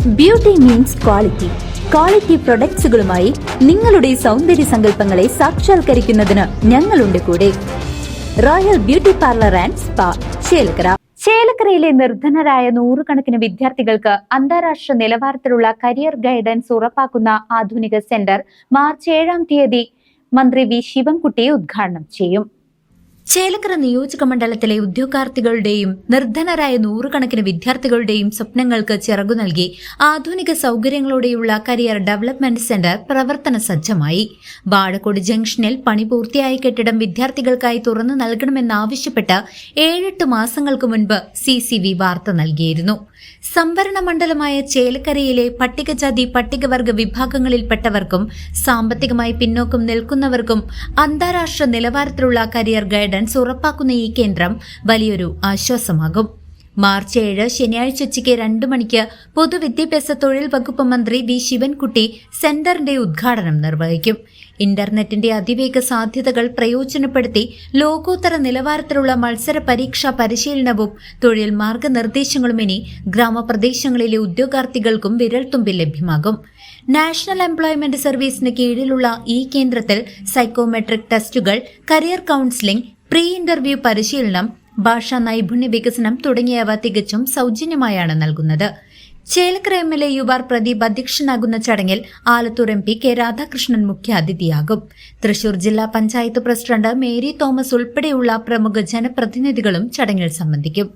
Beauty means quality. Quality പ്രൊഡക്ട്സുകളുമായി നിങ്ങളുടെ സൗന്ദര്യ സങ്കല്പങ്ങളെ സാക്ഷാത്കരിക്കുന്നതിന് ഞങ്ങളുണ്ട് കൂടെ. Royal beauty parlour and spa, Chelakkara. ചേലക്കരയിലെ നിർധനരായ നൂറുകണക്കിന് വിദ്യാർത്ഥികൾക്ക് അന്താരാഷ്ട്ര നിലവാരത്തിലുള്ള കരിയർ ഗൈഡൻസ് ഉറപ്പാക്കുന്ന ആധുനിക സെന്റർ മാർച്ച് 7 മന്ത്രി വി ശിവൻകുട്ടി ഉദ്ഘാടനം ചെയ്യും. ചേലക്കര നിയോജക മണ്ഡലത്തിലെ ഉദ്യോഗാർത്ഥികളുടെയും നിർധനരായ നൂറുകണക്കിന് വിദ്യാർത്ഥികളുടെയും സ്വപ്നങ്ങൾക്ക് ചിറകു നൽകി ആധുനിക സൗകര്യങ്ങളോടെയുള്ള കരിയർ ഡെവലപ്മെന്റ് സെന്റർ പ്രവർത്തന സജ്ജമായി. വാഴക്കോട് ജംഗ്ഷനിൽ പണി പൂർത്തിയായ കെട്ടിടം വിദ്യാർത്ഥികൾക്കായി തുറന്നു നൽകണമെന്നാവശ്യപ്പെട്ട് 7-8 മാസങ്ങൾക്ക് മുൻപ് CCV വാർത്ത നൽകിയിരുന്നു. സംവരണ മണ്ഡലമായ ചേലക്കരയിലെ പട്ടികജാതി പട്ടികവർഗ വിഭാഗങ്ങളിൽപ്പെട്ടവർക്കും സാമ്പത്തികമായി പിന്നോക്കം നിൽക്കുന്നവർക്കും അന്താരാഷ്ട്ര നിലവാരത്തിലുള്ള കരിയർ ഗൈഡൻസ് ഉറപ്പാക്കുന്ന ഈ കേന്ദ്രം വലിയൊരു ആശ്വാസമാകും. മാർച്ച് 7 ശനിയാഴ്ച ഉച്ചയ്ക്ക് 2 മണിക്ക് പൊതുവിദ്യാഭ്യാസ തൊഴിൽ വകുപ്പ് മന്ത്രി വി ശിവൻകുട്ടി സെന്ററിന്റെ ഉദ്ഘാടനം നിർവഹിക്കും. ഇന്റർനെറ്റിന്റെ അതിവേഗ സാധ്യതകൾ പ്രയോജനപ്പെടുത്തി ലോകോത്തര നിലവാരത്തിലുള്ള മത്സര പരീക്ഷാ പരിശീലനവും തൊഴിൽ മാർഗനിർദ്ദേശങ്ങളും ഇനി ഗ്രാമപ്രദേശങ്ങളിലെ ഉദ്യോഗാർത്ഥികൾക്കും വിരൽത്തുമ്പിൽ ലഭ്യമാകും. നാഷണൽ എംപ്ലോയ്മെന്റ് സർവീസിന് കീഴിലുള്ള ഈ കേന്ദ്രത്തിൽ സൈക്കോമെട്രിക് ടെസ്റ്റുകൾ, കരിയർ കൌൺസിലിംഗ്, പ്രീ ഇന്റർവ്യൂ പരിശീലനം, ഭാഷാ നൈപുണ്യ വികസനം തുടങ്ങിയവ തികച്ചും സൗജന്യമായാണ് നൽകുന്നത്. ചേലക്കര MLA യുവാർ പ്രദീപ് അധ്യക്ഷനാകുന്ന ചടങ്ങിൽ ആലത്തൂർ MP കെ രാധാകൃഷ്ണൻ മുഖ്യാതിഥിയാകും. തൃശൂർ ജില്ലാ പഞ്ചായത്ത് പ്രസിഡന്റ് മേരി തോമസ് ഉൾപ്പെടെയുള്ള പ്രമുഖ ജനപ്രതിനിധികളും ചടങ്ങിൽ സംബന്ധിക്കും.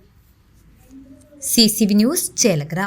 CCV news, Chelakkara.